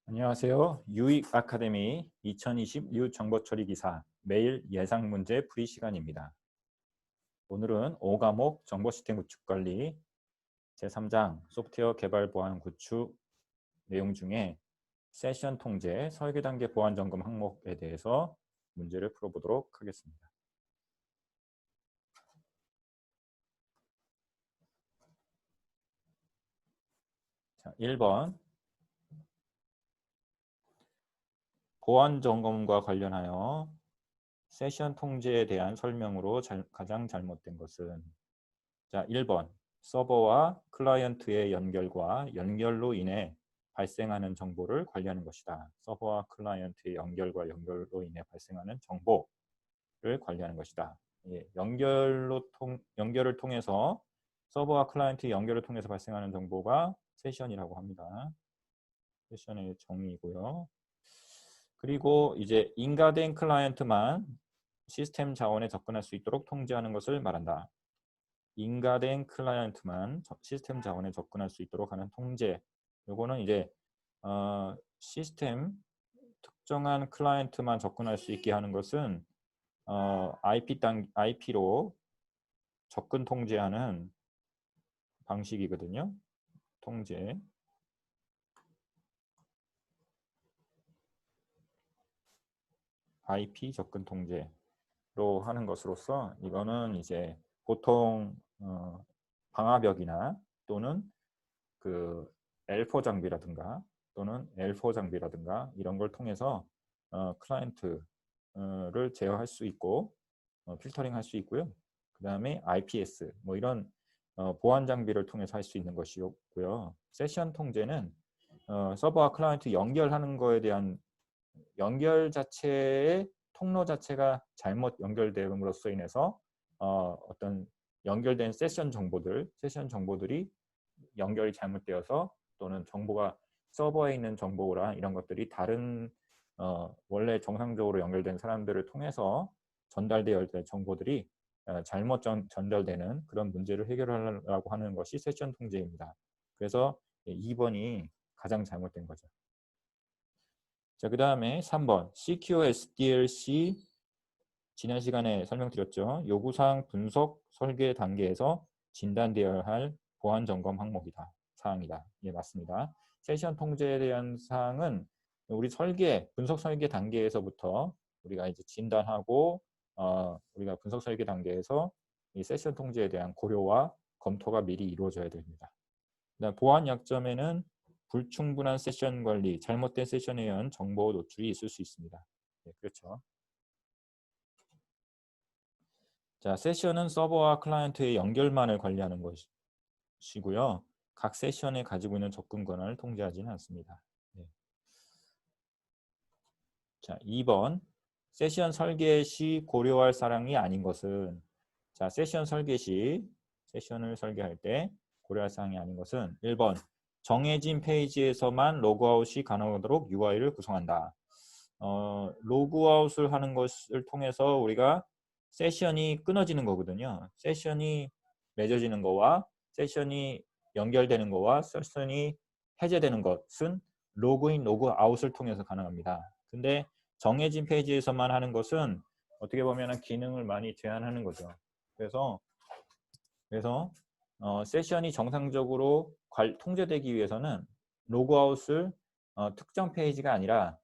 안녕하세요. 유익 아카데미 2020 뉴 정보처리 기사 매일 예상 문제 풀이 시간입니다. 오늘은 5과목 정보시스템 구축 관리 제3장 소프트웨어 개발 보안 구축 내용 중에 세션 통제 설계 단계 보안 점검 항목에 대해서 문제를 풀어보도록 하겠습니다. 자, 1번 보안 점검과 관련하여 세션 통제에 대한 설명으로 가장 잘못된 것은 자, 1번 서버와 클라이언트의 연결과 연결로 인해 발생하는 정보를 관리하는 것이다. 서버와 클라이언트의 연결로 인해 발생하는 정보를 관리하는 것이다. 예, 연결을 통해서 서버와 클라이언트의 연결을 통해서 발생하는 정보가 세션이라고 합니다. 세션의 정의이고요. 그리고 이제 인가된 클라이언트만 시스템 자원에 접근할 수 있도록 통제하는 것을 말한다. 인가된 클라이언트만 시스템 자원에 접근할 수 있도록 하는 통제. 요거는 이제 시스템 특정한 클라이언트만 접근할 수 있게 하는 것은 IP로 접근 통제하는 방식이거든요. 통제. IP 접근 통제로 하는 것으로서 이거는 이제 보통 방화벽이나 또는 그 L4 장비라든가 또는 L4 장비라든가 이런 걸 통해서 클라이언트를 제어할 수 있고 필터링 할 수 있고요. 그 다음에 IPS 뭐 이런 보안 장비를 통해서 할 수 있는 것이고요. 세션 통제는 서버와 클라이언트 연결하는 거에 대한 연결 자체의 통로 자체가 잘못 연결됨으로써 인해서 어떤 연결된 세션 정보들이 연결이 잘못되어서 또는 정보가 서버에 있는 정보랑 이런 것들이 다른 원래 정상적으로 연결된 사람들을 통해서 전달되어야 될 정보들이 잘못 전달되는 그런 문제를 해결하려고 하는 것이 세션 통제입니다. 그래서 2번이 가장 잘못된 거죠. 자, 그 다음에 3번 CQ SDLC 지난 시간에 설명드렸죠. 요구사항 분석 설계 단계에서 진단되어야 할 보안 점검 사항이다. 예, 맞습니다. 세션 통제에 대한 사항은 우리 분석 설계 단계에서부터 우리가 이제 진단하고 우리가 분석 설계 단계에서 이 세션 통제에 대한 고려와 검토가 미리 이루어져야 됩니다. 그다음 보안 약점에는 불충분한 세션 관리, 잘못된 세션에 의한 정보 노출이 있을 수 있습니다. 네, 그렇죠. 자, 세션은 서버와 클라이언트의 연결만을 관리하는 것이고요. 각 세션에 가지고 있는 접근 권한을 통제하지는 않습니다. 네. 자, 2번 세션 설계 시 고려할 사항이 아닌 것은 자, 세션을 설계할 때 고려할 사항이 아닌 것은 1번 정해진 페이지에서만 로그아웃이 가능하도록 UI를 구성한다. 로그아웃을 하는 것을 통해서 우리가 세션이 끊어지는 거거든요. 세션이 맺어지는 거와 세션이 연결되는 거와 세션이 해제되는 것은 로그인, 로그아웃을 통해서 가능합니다. 근데 정해진 페이지에서만 하는 것은 어떻게 보면 기능을 많이 제한하는 거죠. 그래서 세션이 정상적으로 통제되기 위해서는 로그아웃을 특정 페이지가 아니라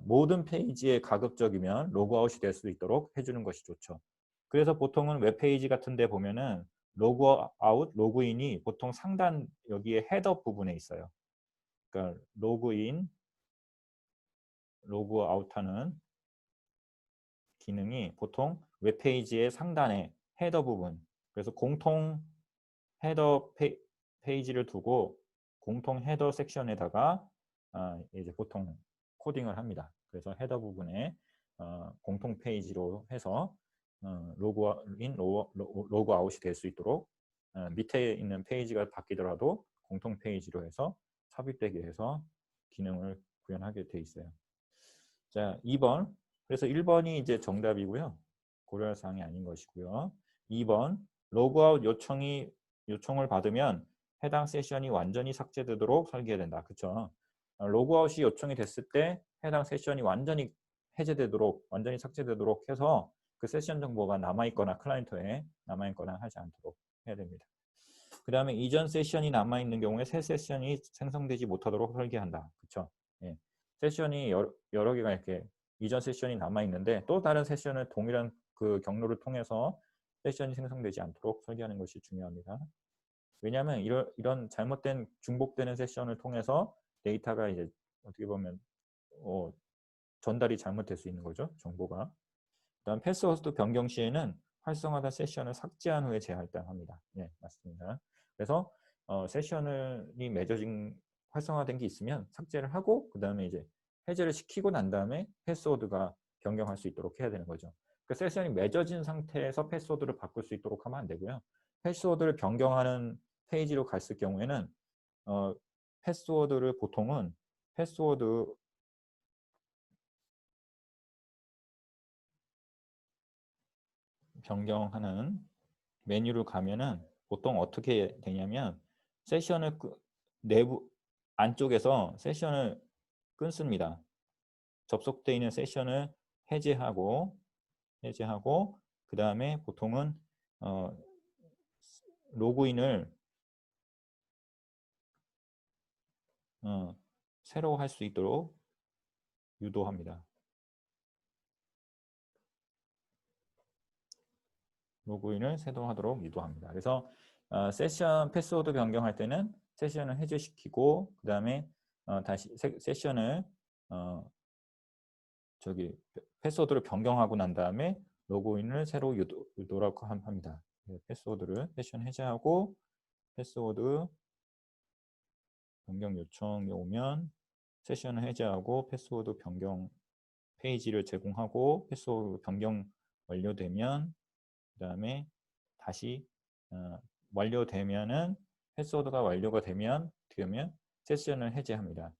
모든 페이지에 가급적이면 로그아웃이 될 수 있도록 해주는 것이 좋죠. 그래서 보통은 웹페이지 같은 데 보면은 로그아웃, 로그인이 보통 상단 여기에 헤더 부분에 있어요. 그러니까 로그인, 로그아웃하는 기능이 보통 웹페이지의 상단에 헤더 부분, 그래서 공통 헤더 페이지를 두고 공통 헤더 섹션에다가 이제 보통 코딩을 합니다. 그래서 헤더 부분에 공통 페이지로 해서 로그인, 로그아웃이 될 수 있도록 밑에 있는 페이지가 바뀌더라도 공통 페이지로 해서 삽입되게 해서 기능을 구현하게 돼 있어요. 자, 2번. 그래서 1번이 이제 정답이고요. 고려할 사항이 아닌 것이고요. 2번. 로그아웃 요청을 받으면 해당 세션이 완전히 삭제되도록 설계해야 된다. 그렇죠? 로그아웃이 요청이 됐을 때 해당 세션이 완전히 해제되도록, 완전히 삭제되도록 해서 그 세션 정보가 남아있거나 클라이언트에 남아있거나 하지 않도록 해야 됩니다. 그 다음에 이전 세션이 남아있는 경우에 새 세션이 생성되지 못하도록 설계한다. 그쵸? 예. 세션이 여러 개가 이렇게 이전 세션이 남아있는데 또 다른 세션을 동일한 그 경로를 통해서 세션이 생성되지 않도록 설계하는 것이 중요합니다. 왜냐하면 이런 잘못된 중복되는 세션을 통해서 데이터가 이제 어떻게 보면 전달이 잘못될 수 있는 거죠. 정보가. 그다음 패스워드 변경 시에는 활성화된 세션을 삭제한 후에 재할당합니다. 네, 맞습니다. 그래서 세션이 맺어진 활성화된 게 있으면 삭제를 하고 그 다음에 이제 해제를 시키고 난 다음에 패스워드가 변경할 수 있도록 해야 되는 거죠. 그 세션이 맺어진 상태에서 패스워드를 바꿀 수 있도록 하면 안 되고요. 패스워드를 변경하는 페이지로 갔을 경우에는 패스워드를 보통은 패스워드 변경하는 메뉴를 가면은 보통 어떻게 되냐면 세션을 내부 안쪽에서 세션을 끊습니다. 접속되어 있는 세션을 해제하고 그 다음에 보통은 로그인을 새로 할 수 있도록 유도합니다. 로그인을 새로 하도록 유도합니다. 그래서 세션 패스워드 변경할 때는 세션을 해제시키고 그 다음에 다시 세션을 패스워드를 변경하고 난 다음에 로그인을 새로 유도라고 합니다. 패스워드를 세션 해제하고 패스워드 변경 요청이 오면 세션을 해제하고 패스워드 변경 페이지를 제공하고 패스워드 변경 완료되면 그 다음에 다시 완료되면은 패스워드가 완료가 되면 세션을 해제합니다.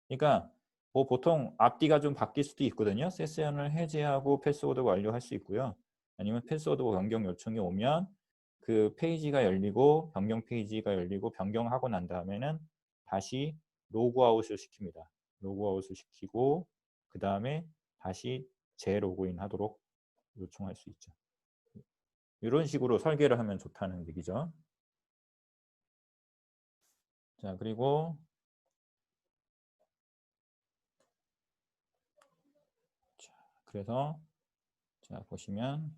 그러니까 뭐 보통 앞뒤가 좀 바뀔 수도 있거든요. 세션을 해제하고 패스워드 완료할 수 있고요. 아니면 패스워드 변경 요청이 오면 그 페이지가 열리고 변경 페이지가 열리고 변경하고 난 다음에는 다시 로그아웃을 시킵니다. 로그아웃을 시키고 그 다음에 다시 재로그인 하도록 요청할 수 있죠. 이런 식으로 설계를 하면 좋다는 얘기죠. 자, 그리고 그래서 자 보시면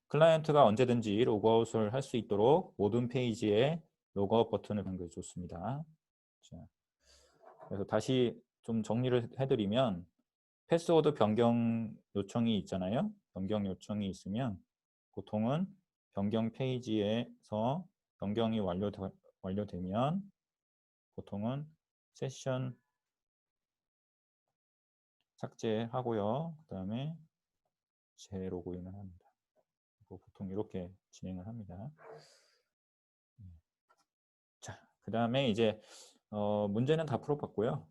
클라이언트가 언제든지 로그아웃을 할 수 있도록 모든 페이지에 로그아웃 버튼을 연결해 줬습니다. 자, 그래서 다시 좀 정리를 해드리면 패스워드 변경 요청이 있잖아요. 변경 요청이 있으면 보통은 변경 페이지에서 변경이 완료되면 보통은 세션 삭제하고요. 그 다음에 재로그인을 합니다. 보통 이렇게 진행을 합니다. 자, 그 다음에 이제 문제는 다 풀어봤고요.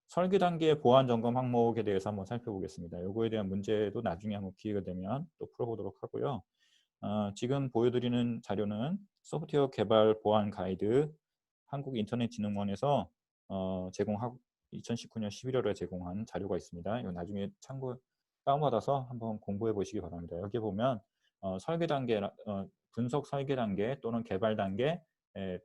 설계 단계 보안 점검 항목에 대해서 한번 살펴보겠습니다. 이거에 대한 문제도 나중에 한번 기회가 되면 또 풀어보도록 하고요. 지금 보여드리는 자료는 소프트웨어 개발 보안 가이드 한국인터넷진흥원에서 제공하고 2019년 11월에 제공한 자료가 있습니다. 이거 나중에 참고 다운받아서 한번 공부해 보시기 바랍니다. 여기 보면 설계 단계, 분석 설계 단계 또는 개발 단계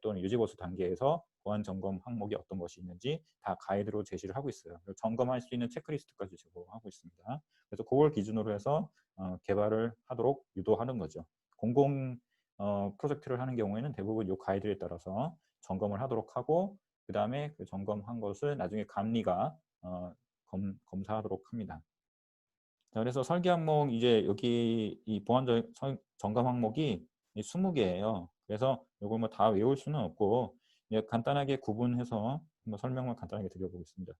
또는 유지보수 단계에서 보안 점검 항목이 어떤 것이 있는지 다 가이드로 제시를 하고 있어요. 점검할 수 있는 체크리스트까지 제공하고 있습니다. 그래서 그걸 기준으로 해서 개발을 하도록 유도하는 거죠. 공공 프로젝트를 하는 경우에는 대부분 이 가이드에 따라서 점검을 하도록 하고 그 다음에 그 점검한 것을 나중에 감리가 검사하도록 합니다. 자, 그래서 설계 항목 이제 여기 이 보안 점검 항목이 20개예요. 그래서 이걸 뭐 다 외울 수는 없고 간단하게 구분해서 한번 설명만 간단하게 드려보겠습니다.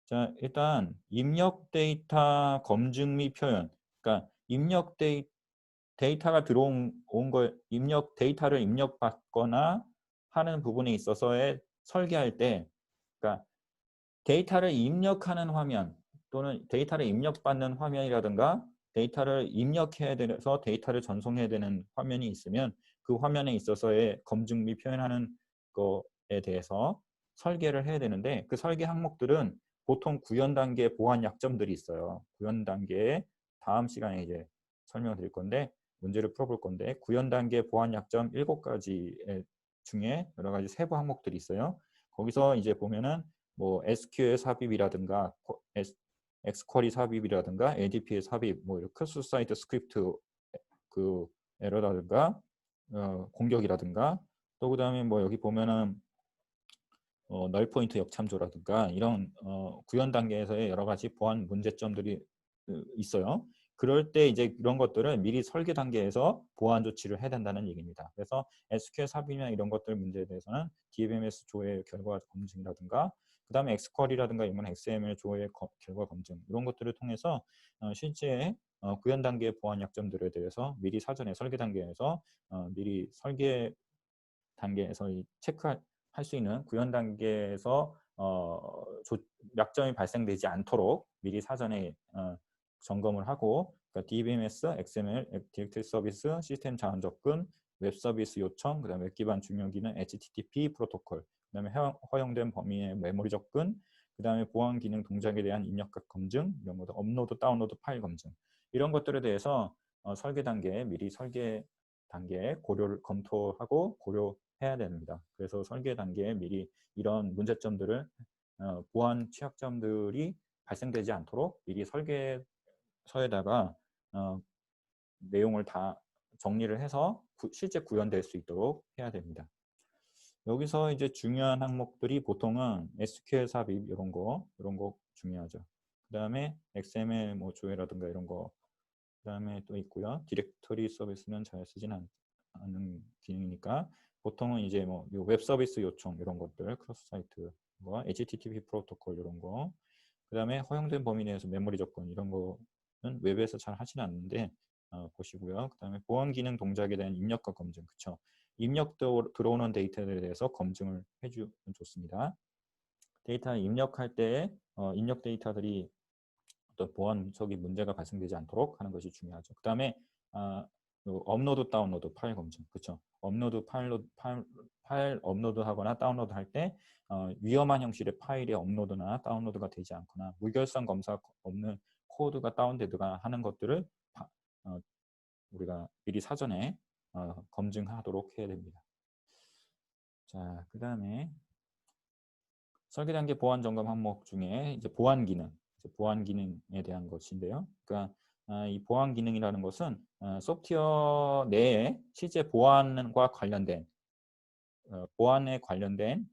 자, 일단 입력 데이터 검증 및 표현. 그러니까 입력 데이터가 들어온 데이터를 입력받거나 하는 부분에 있어서의 설계할 때, 그러니까 데이터를 입력하는 화면 또는 데이터를 입력받는 화면이라든가 데이터를 입력해야 돼서 데이터를 전송해야 되는 화면이 있으면 그 화면에 있어서의 검증 및 표현하는 거에 대해서 설계를 해야 되는데 그 설계 항목들은 보통 구현 단계 보안 약점들이 있어요. 구현 단계에 다음 시간에 이제 설명을 드릴 건데 문제를 풀어볼 건데 구현 단계 보안 약점 7가지 중에 여러 가지 세부 항목들이 있어요. 거기서 이제 보면은 뭐 SQL 삽입이라든가 엑스쿼리 삽입이라든가 ADP의 삽입, 뭐 크로스 사이트 스크립트 그 에러라든가 공격이라든가 또 그다음에 뭐 여기 보면은 널 포인트 역참조라든가 이런 구현 단계에서의 여러 가지 보안 문제점들이 있어요. 그럴 때 이제 이런 것들을 미리 설계 단계에서 보안 조치를 해야 된다는 얘기입니다. 그래서 SQL 삽입이나 이런 것들 문제에 대해서는 DBMS 조회 결과 검증이라든가 그다음에 엑스쿼리라든가 이런 XML 조회 결과 검증 이런 것들을 통해서 실제 구현 단계 보안 약점들에 대해서 미리 사전에 설계 단계에서 미리 설계 단계에서 체크할 수 있는 구현 단계에서 약점이 발생되지 않도록 미리 사전에 점검을 하고 그러니까 DBMS, XML, 디렉트리 서비스, 시스템 자원 접근, 웹 서비스 요청, 그다음에 웹 기반 중요 기능 HTTP 프로토콜, 그다음에 허용된 범위의 메모리 접근, 그다음에 보안 기능 동작에 대한 입력각 검증, 이런 것들 업로드, 다운로드 파일 검증 이런 것들에 대해서 설계 단계에 미리 설계 단계에 고려를 검토하고 고려해야 됩니다. 그래서 설계 단계에 미리 이런 문제점들을 보안 취약점들이 발생되지 않도록 미리 설계서에다가 내용을 다 정리를 해서 실제 구현될 수 있도록 해야 됩니다. 여기서 이제 중요한 항목들이 보통은 SQL 삽입 이런 거 중요하죠. 그 다음에 XML 뭐 조회라든가 이런 거, 그 다음에 또 있고요. 디렉터리 서비스는 잘 쓰진 않는 기능이니까 보통은 이제 뭐 웹 서비스 요청 이런 것들, 크로스 사이트, 뭐 HTTP 프로토콜 이런 거, 그 다음에 허용된 범위 내에서 메모리 접근 이런 거는 웹에서 잘 하지는 않는데 보시고요. 그 다음에 보안 기능 동작에 대한 입력과 검증, 그쵸? 입력도 들어오는 데이터에 대해서 검증을 해주면 좋습니다. 데이터 입력할 때 입력 데이터들이 어떤 보안적인 문제가 발생되지 않도록 하는 것이 중요하죠. 그 다음에 업로드, 다운로드 파일 검증, 그렇죠? 업로드 파일 업로드하거나 다운로드 할 때 위험한 형식의 파일의 업로드나 다운로드가 되지 않거나 무결성 검사 없는 코드가 다운되거나 하는 것들을 우리가 미리 사전에 검증하도록 해야 됩니다. 자, 그 다음에 설계 단계 보안 점검 항목 중에 이제 보안 기능에 대한 것인데요. 그러니까 이 보안 기능이라는 것은 소프트웨어 내에 실제 보안과 관련된 보안에 관련된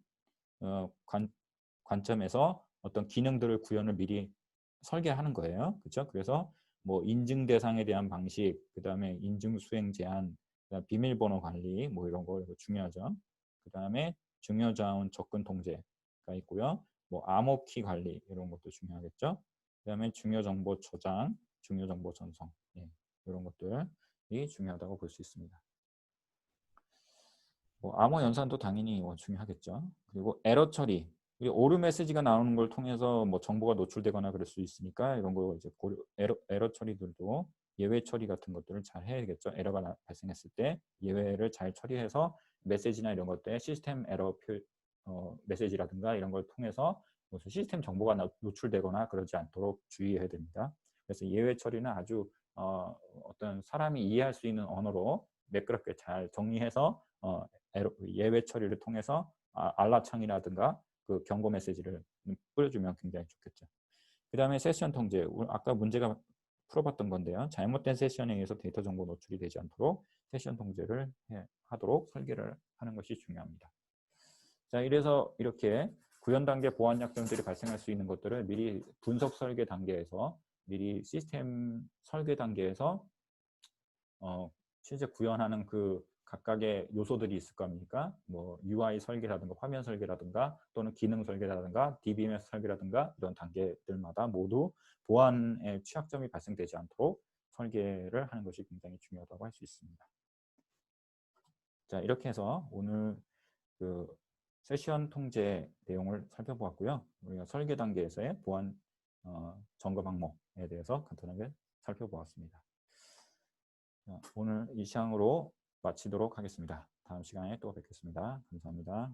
관점에서 어떤 기능들을 구현을 미리 설계하는 거예요. 그렇죠? 그래서 뭐 인증 대상에 대한 방식, 그다음에 인증 수행 제한, 그다음 비밀번호 관리 뭐 이런 거 중요하죠. 그다음에 중요 자원 접근 통제가 있고요. 뭐 암호키 관리 이런 것도 중요하겠죠. 그다음에 중요 정보 저장, 중요 정보 전송 이런 것들이 중요하다고 볼 수 있습니다. 뭐 암호 연산도 당연히 중요하겠죠. 그리고 에러 처리, 오류 메시지가 나오는 걸 통해서 뭐 정보가 노출되거나 그럴 수 있으니까 이런 거 이제 에러 처리들도 예외 처리 같은 것들을 잘 해야겠죠. 에러가 발생했을 때 예외를 잘 처리해서 메시지나 이런 것들 시스템 에러 메시지라든가 이런 걸 통해서 무슨 시스템 정보가 노출되거나 그러지 않도록 주의해야 됩니다. 그래서 예외 처리는 아주 어떤 사람이 이해할 수 있는 언어로 매끄럽게 잘 정리해서 예외 처리를 통해서 알라창이라든가 그 경고 메시지를 뿌려주면 굉장히 좋겠죠. 그 다음에 세션 통제, 아까 문제가 풀어봤던 건데요. 잘못된 세션에 의해서 데이터 정보 노출이 되지 않도록 세션 통제를 하도록 설계를 하는 것이 중요합니다. 자, 이래서 이렇게 구현 단계 보안 약점들이 발생할 수 있는 것들을 미리 분석 설계 단계에서 미리 시스템 설계 단계에서 실제 구현하는 그 각각의 요소들이 있을 겁니까? 뭐 UI 설계라든가 화면 설계라든가 또는 기능 설계라든가 DBMS 설계라든가 이런 단계들마다 모두 보안의 취약점이 발생되지 않도록 설계를 하는 것이 굉장히 중요하다고 할 수 있습니다. 자, 이렇게 해서 오늘 그 세션 통제 내용을 살펴보았고요. 우리가 설계 단계에서의 보안 점검 항목에 대해서 간단하게 살펴보았습니다. 오늘 이 시간으로 마치도록 하겠습니다. 다음 시간에 또 뵙겠습니다. 감사합니다.